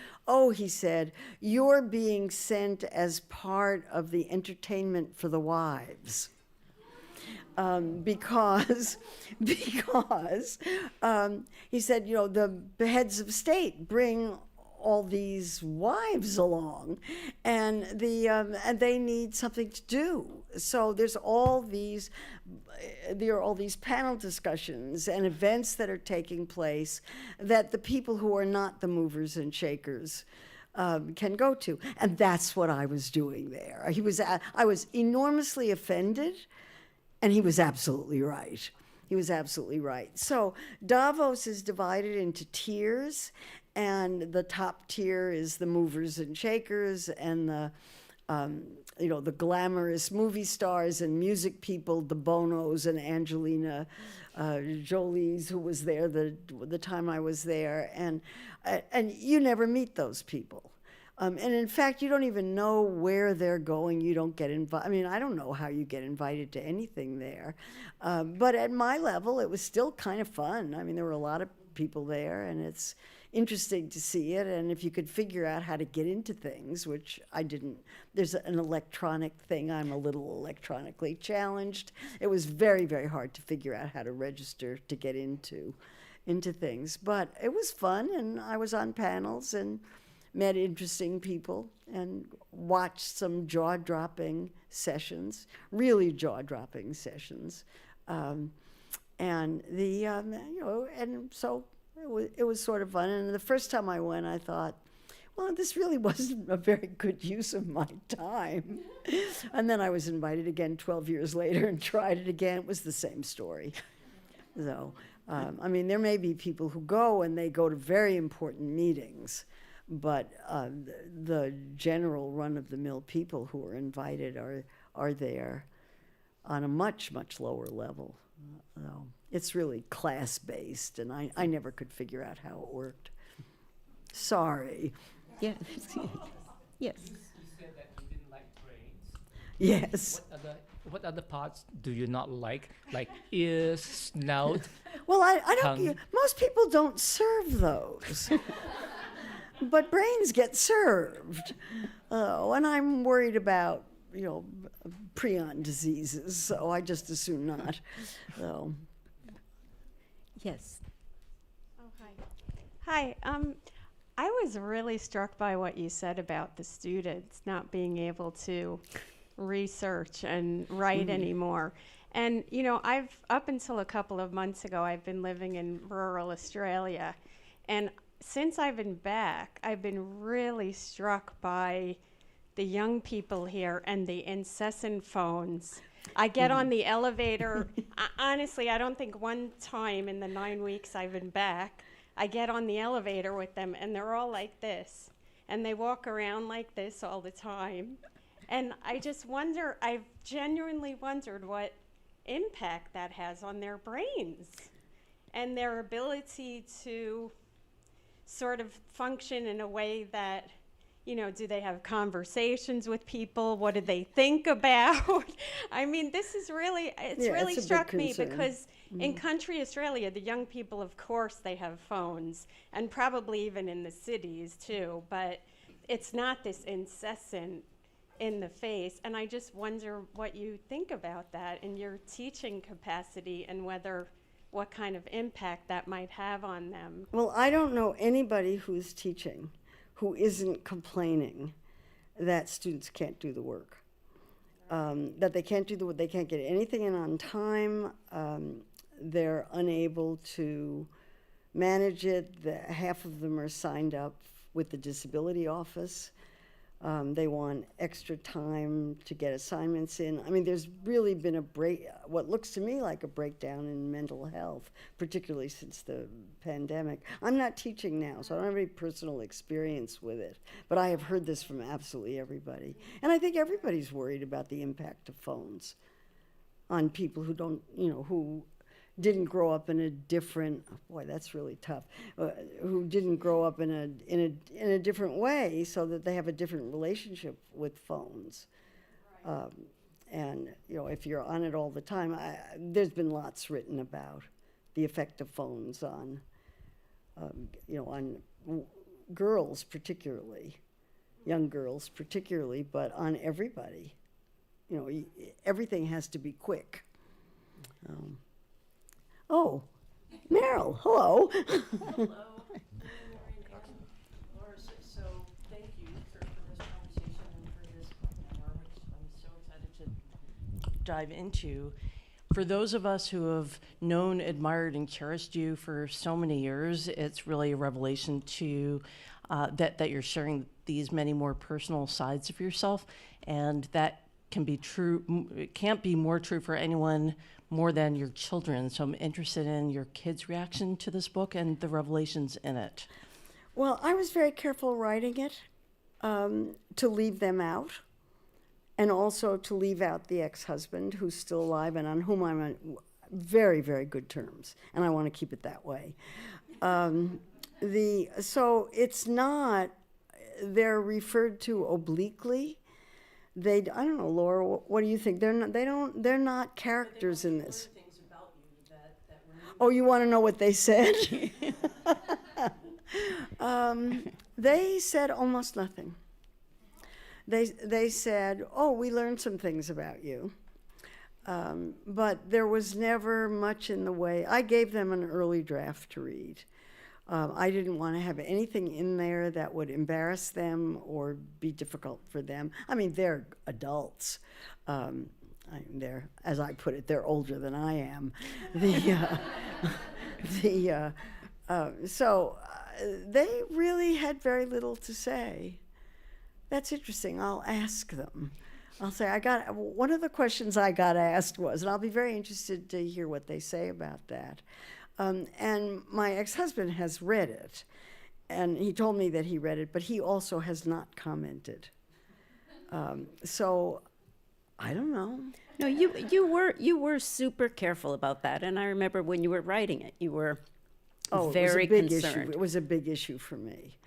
he said, you're being sent as part of the entertainment for the wives. Because he said, the heads of state bring all these wives along, and they need something to do. So there are all these panel discussions and events that are taking place that the people who are not the movers and shakers can go to, and that's what I was doing there. I was enormously offended. And he was absolutely right. He was absolutely right. So Davos is divided into tiers, and the top tier is the movers and shakers, and the glamorous movie stars and music people, the Bonos and Angelina Jolie's, who was there the time I was there, and you never meet those people. And in fact, you don't even know where they're going. You don't get invited. I mean, I don't know how you get invited to anything there. But at my level, it was still kind of fun. I mean, there were a lot of people there, and it's interesting to see it. And if you could figure out how to get into things, which I didn't, there's an electronic thing. I'm a little electronically challenged. It was very, very hard to figure out how to register to get into things. But it was fun, and I was on panels and met interesting people and watched some jaw-dropping sessions, really jaw-dropping sessions, and so it was sort of fun. And the first time I went, I thought, well, this really wasn't a very good use of my time. And then I was invited again 12 years later and tried it again. It was the same story. So, I mean, there may be people who go and they go to very important meetings, but the general run-of-the-mill people who are invited are there on a much, much lower level. It's really class-based, and I never could figure out how it worked. Sorry. Yeah. Yes. You said that you didn't like brains. Yes. What other parts do you not like? Like ears, snout? Well, I don't. Tongue. Most people don't serve those. But brains get served. And I'm worried about, prion diseases, so I just assume not. So. Yes. Oh, hi. Hi. I was really struck by what you said about the students not being able to research and write anymore. And, I've, up until a couple of months ago, I've been living in rural Australia. And since I've been back, I've been really struck by the young people here and the incessant phones. I get on the elevator. Honestly, I don't think one time in the 9 weeks I've been back, I get on the elevator with them and they're all like this. And they walk around like this all the time. And I just wonder, I've genuinely wondered what impact that has on their brains and their ability to sort of function in a way that do they have conversations with people? What do they think about? I mean, this is really, it's Yeah, really it's a big struck me concern. because in country Australia, the young people, of course, they have phones, and probably even in the cities too, but it's not this incessant in the face. And I just wonder what you think about that in your teaching capacity and what kind of impact that might have on them. Well, I don't know anybody who's teaching who isn't complaining that students can't do the work, that they can't do the work, they can't get anything in on time, they're unable to manage it. Half of them are signed up with the disability office. They want extra time to get assignments in. I mean, there's really been what looks to me like a breakdown in mental health, particularly since the pandemic. I'm not teaching now, so I don't have any personal experience with it, but I have heard this from absolutely everybody. And I think everybody's worried about the impact of phones on people who don't, who didn't grow up in a different, boy, that's really tough, who didn't grow up in a different way, so that they have a different relationship with phones. And if you're on it all the time, there's been lots written about the effect of phones on, on girls particularly, young girls particularly, but on everybody. Everything has to be quick. Oh, Meryl, hello. Hello. Laura, so thank you for this conversation and for this memoir, which I'm so excited to dive into. For those of us who have known, admired, and cherished you for so many years, it's really a revelation to that you're sharing these many more personal sides of yourself, and that can be true. It can't be more true for anyone more than your children. So I'm interested in your kids' reaction to this book and the revelations in it. Well, I was very careful writing it to leave them out, and also to leave out the ex-husband who's still alive and on whom I'm on very, very good terms, and I want to keep it that way. So it's not, they're referred to obliquely. I don't know, Laura, what do you think? They're not characters in this. Things about you that Oh, you want to know what they said? They said almost nothing. They said, oh, we learned some things about you. But there was never much in the way. I gave them an early draft to read. I didn't want to have anything in there that would embarrass them or be difficult for them. I mean, they're adults. They're, as I put it, they're older than I am. So they really had very little to say. That's interesting. I'll ask them. I'll say, one of the questions I got asked was, and I'll be very interested to hear what they say about that. And my ex-husband has read it, and he told me that he read it, but he also has not commented. So I don't know. No, you were super careful about that, and I remember when you were writing it, you were very concerned. It was a big issue for me.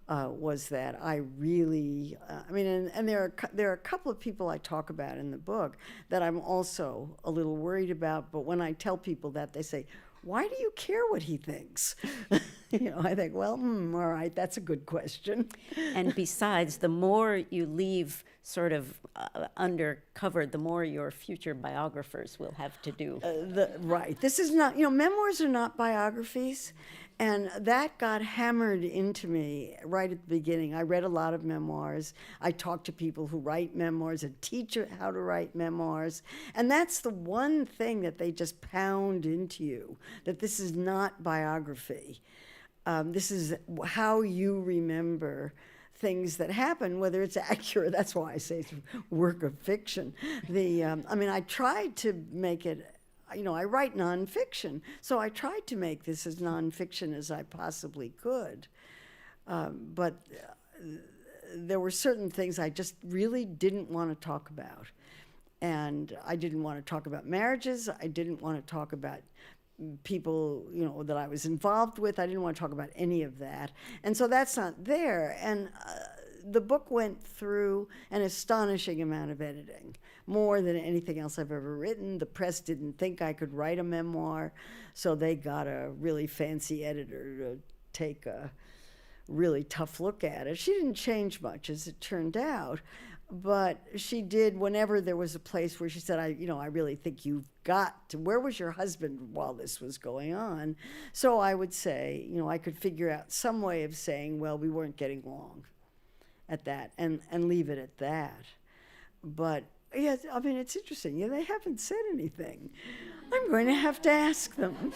Was that I really, and there are a couple of people I talk about in the book that I'm also a little worried about, but when I tell people that, they say, why do you care what he thinks? I think, well, all right, that's a good question. And besides, the more you leave sort of undercovered, the more your future biographers will have to do. Right. This is not, memoirs are not biographies. And that got hammered into me right at the beginning. I read a lot of memoirs. I talked to people who write memoirs and teach how to write memoirs. And that's the one thing that they just pound into you, that this is not biography. This is how you remember things that happen, whether it's accurate. That's why I say it's a work of fiction. I tried to make it, I write nonfiction, so I tried to make this as nonfiction as I possibly could. But there were certain things I just really didn't want to talk about. And I didn't want to talk about marriages. I didn't want to talk about people, that I was involved with. I didn't want to talk about any of that. And so that's not there. And the book went through an astonishing amount of editing, more than anything else I've ever written. The press didn't think I could write a memoir, so they got a really fancy editor to take a really tough look at it. She didn't change much, as it turned out, but she did whenever there was a place where she said, I really think you've got to, where was your husband while this was going on? So I would say, I could figure out some way of saying, well, we weren't getting along at that, and leave it at that. But yeah, I mean, it's interesting. They haven't said anything. I'm going to have to ask them.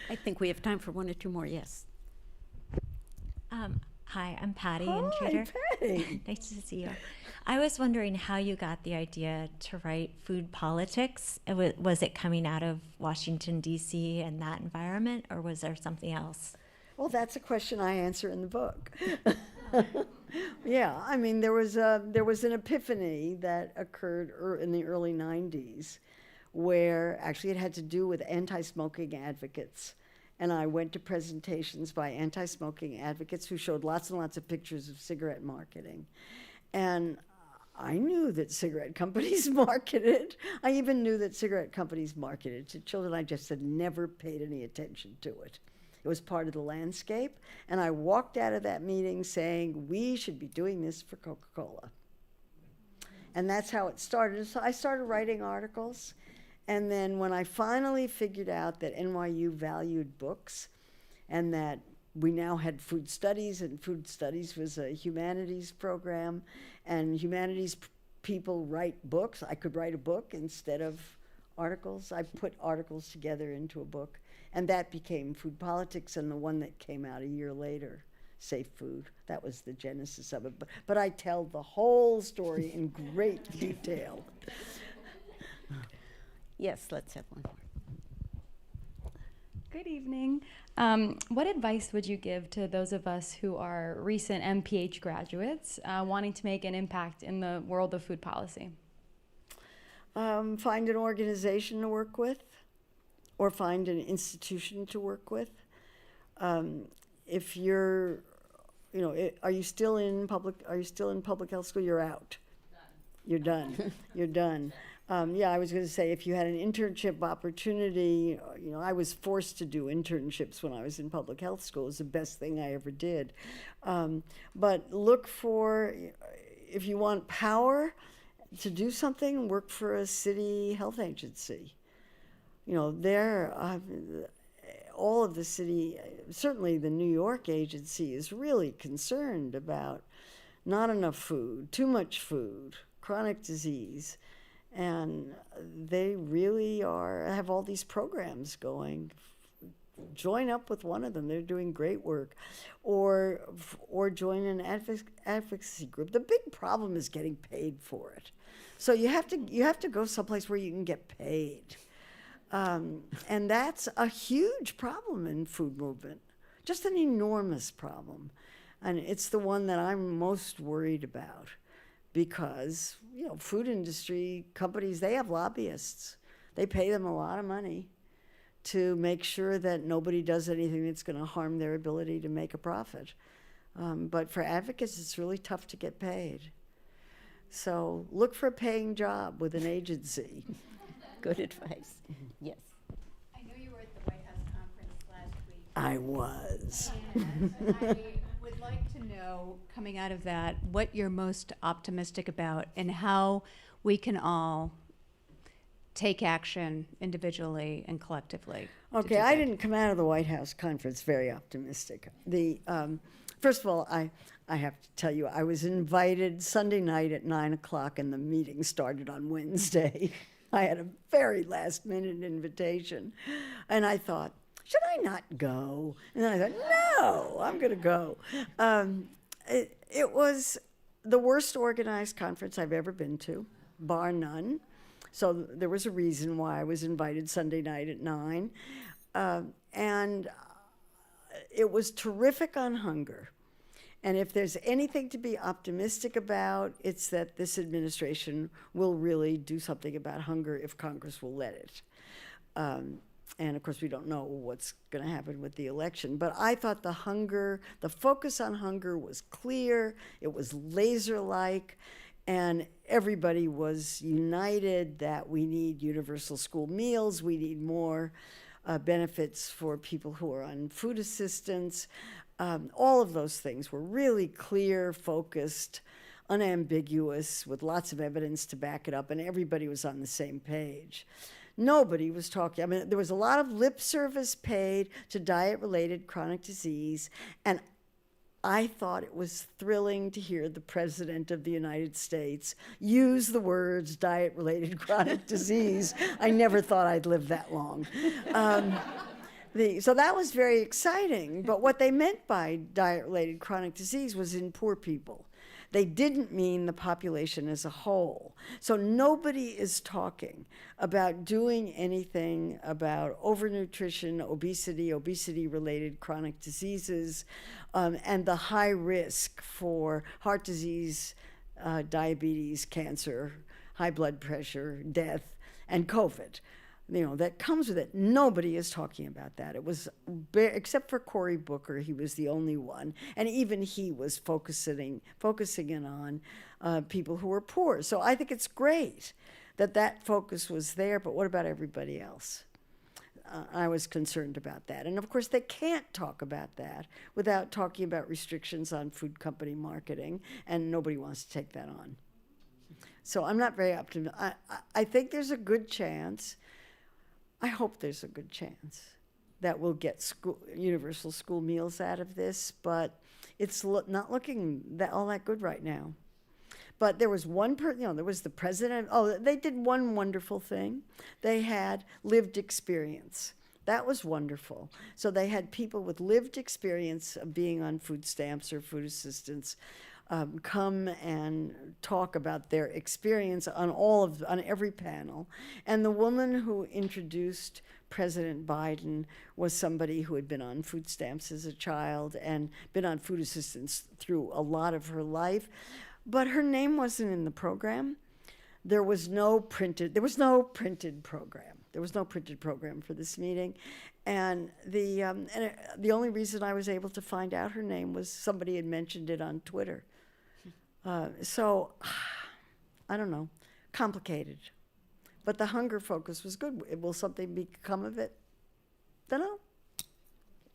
I think we have time for one or two more, yes. Hi, I'm Patty Hi, Intruder. Patty. Nice to see you. I was wondering how you got the idea to write food politics. Was it coming out of Washington, D.C. and that environment, or was there something else? Well, that's a question I answer in the book. Yeah, I mean, there was an epiphany that occurred in the early 90s where actually it had to do with anti-smoking advocates. And I went to presentations by anti-smoking advocates who showed lots and lots of pictures of cigarette marketing. And I knew that cigarette companies marketed. I even knew that cigarette companies marketed to children. I just had never paid any attention to it. It was part of the landscape. And I walked out of that meeting saying, we should be doing this for Coca-Cola. And that's how it started. So I started writing articles. And then when I finally figured out that NYU valued books and that we now had food studies, and food studies was a humanities program, and humanities people write books. I could write a book instead of articles. I put articles together into a book, and that became Food Politics, and the one that came out a year later, Safe Food. That was the genesis of it. But I tell the whole story in great detail. Yes, let's have one more. Good evening. What advice would you give to those of us who are recent MPH graduates wanting to make an impact in the world of food policy? Find an organization to work with, or find an institution to work with. If you're, are you still in public health school? You're out. You're done. You're done. I was going to say, if you had an internship opportunity, I was forced to do internships when I was in public health school. It was the best thing I ever did. But look for, if you want power to do something, work for a city health agency. All of the city, certainly the New York agency, is really concerned about not enough food, too much food, chronic disease. And they really have all these programs going. Join up with one of them. They're doing great work. Or join an advocacy group. The big problem is getting paid for it. So you have to go someplace where you can get paid. And that's a huge problem in food movement. Just an enormous problem. And it's the one that I'm most worried about. Because, food industry companies, they have lobbyists. They pay them a lot of money to make sure that nobody does anything that's going to harm their ability to make a profit. But for advocates, it's really tough to get paid. So look for a paying job with an agency. Good advice. Yes. I know you were at the White House conference last week. I was. And I would like to know, coming out of that, what you're most optimistic about and how we can all take action individually and collectively. Okay, I didn't come out of the White House conference very optimistic. First of all, I have to tell you, I was invited Sunday night at 9 o'clock, and the meeting started on Wednesday. I had a very last-minute invitation, and I thought, should I not go? And then I thought, no, I'm going to go. It was the worst organized conference I've ever been to, bar none. So there was a reason why I was invited Sunday night at 9. And it was terrific on hunger. And if there's anything to be optimistic about, it's that this administration will really do something about hunger if Congress will let it. And of course, we don't know what's going to happen with the election. But I thought the focus on hunger was clear, it was laser-like, and everybody was united that we need universal school meals, we need more benefits for people who are on food assistance. All of those things were really clear, focused, unambiguous, with lots of evidence to back it up, and everybody was on the same page. Nobody was talking. I mean, there was a lot of lip service paid to diet-related chronic disease, and I thought it was thrilling to hear the President of the United States use the words diet-related chronic disease. I never thought I'd live that long. So that was very exciting, but what they meant by diet-related chronic disease was in poor people. They didn't mean the population as a whole. So nobody is talking about doing anything about overnutrition, obesity-related chronic diseases, and the high risk for heart disease, diabetes, cancer, high blood pressure, death, and COVID. That comes with it. Nobody is talking about that. It was, except for Cory Booker, he was the only one. And even he was focusing in on people who were poor. So I think it's great that focus was there, but what about everybody else? I was concerned about that. And of course, they can't talk about that without talking about restrictions on food company marketing, and nobody wants to take that on. So I'm not very optimistic. I think there's a good chance. I hope there's a good chance that we'll get universal school meals out of this, but it's not looking all that good right now. But there was there was the president. Oh, they did one wonderful thing. They had lived experience. That was wonderful. So they had people with lived experience of being on food stamps or food assistance come and talk about their experience on every panel. And the woman who introduced President Biden was somebody who had been on food stamps as a child and been on food assistance through a lot of her life. But her name wasn't in the program. There was no printed program. There was no printed program for this meeting. And the only reason I was able to find out her name was somebody had mentioned it on Twitter. So, I don't know, complicated. But the hunger focus was good. Will something become of it? Don't know.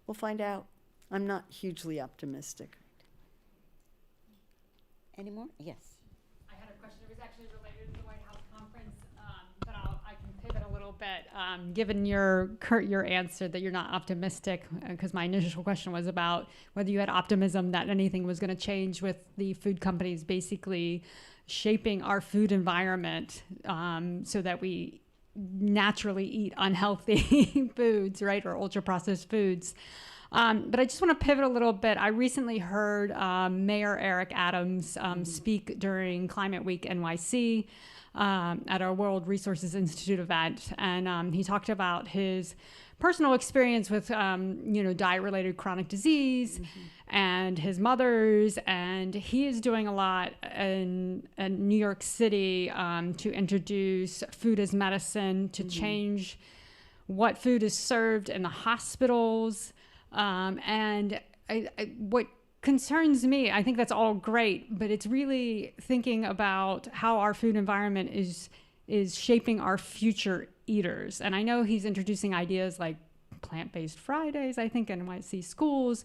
We'll find out. I'm not hugely optimistic. Any more? Yes. I had a question. It was actually related to the White House conference, but I can pivot a little bit. Given your answer that you're not optimistic, because my initial question was about whether you had optimism that anything was going to change with the food companies basically shaping our food environment so that we naturally eat unhealthy foods, right, or ultra-processed foods. But I just want to pivot a little bit. I recently heard Mayor Eric Adams speak during Climate Week NYC at our World Resources Institute event. And he talked about his personal experience with, diet-related chronic disease and his mother's. And he is doing a lot in New York City to introduce food as medicine, to change what food is served in the hospitals. And what concerns me, I think that's all great, but it's really thinking about how our food environment is shaping our future eaters. And I know he's introducing ideas like plant-based Fridays, I think, in NYC schools.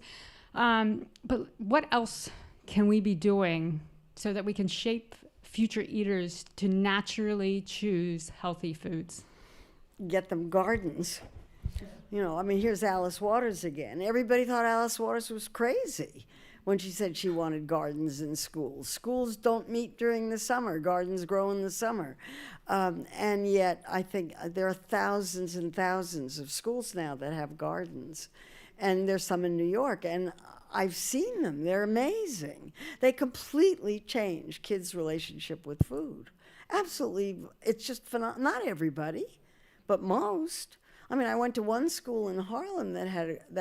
But what else can we be doing so that we can shape future eaters to naturally choose healthy foods? Get them gardens. Here's Alice Waters again. Everybody thought Alice Waters was crazy when she said she wanted gardens in schools. Schools don't meet during the summer. Gardens grow in the summer. And yet, I think there are thousands and thousands of schools now that have gardens. And there's some in New York, and I've seen them. They're amazing. They completely change kids' relationship with food. Absolutely. It's just phenomenal. Not everybody, but most. I went to one school in Harlem that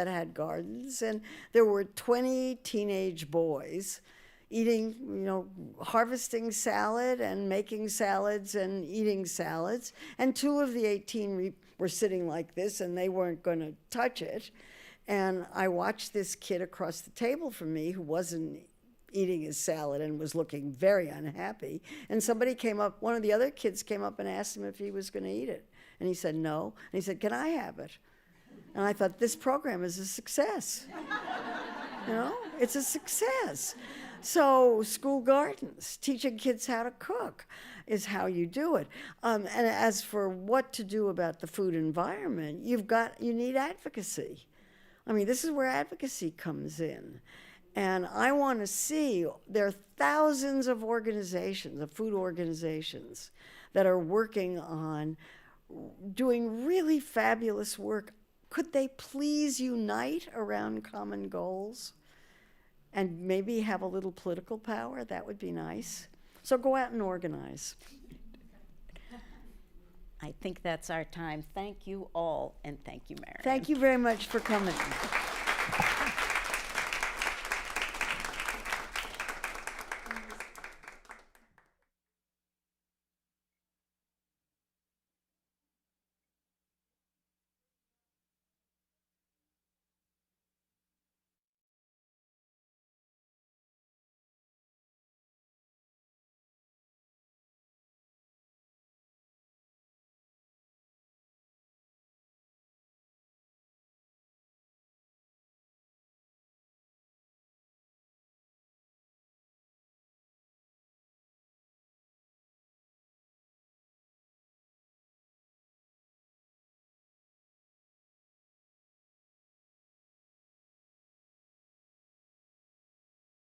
had gardens, and there were 20 teenage boys eating, harvesting salad and making salads and eating salads. And 2 of the 18 were sitting like this and they weren't going to touch it. And I watched this kid across the table from me who wasn't eating his salad and was looking very unhappy. And somebody came up, one of the other kids came up and asked him if he was going to eat it. And he said no. And he said, "Can I have it?" And I thought, this program is a success. You know, it's a success. So school gardens, teaching kids how to cook is how you do it. And as for what to do about the food environment, you need advocacy. I mean, this is where advocacy comes in. And I want to see, there are thousands of organizations, of food organizations, that are working on doing really fabulous work. Could they please unite around common goals and maybe have a little political power? That would be nice. So go out and organize. I think that's our time. Thank you all, and thank you, Marion. Thank you very much for coming.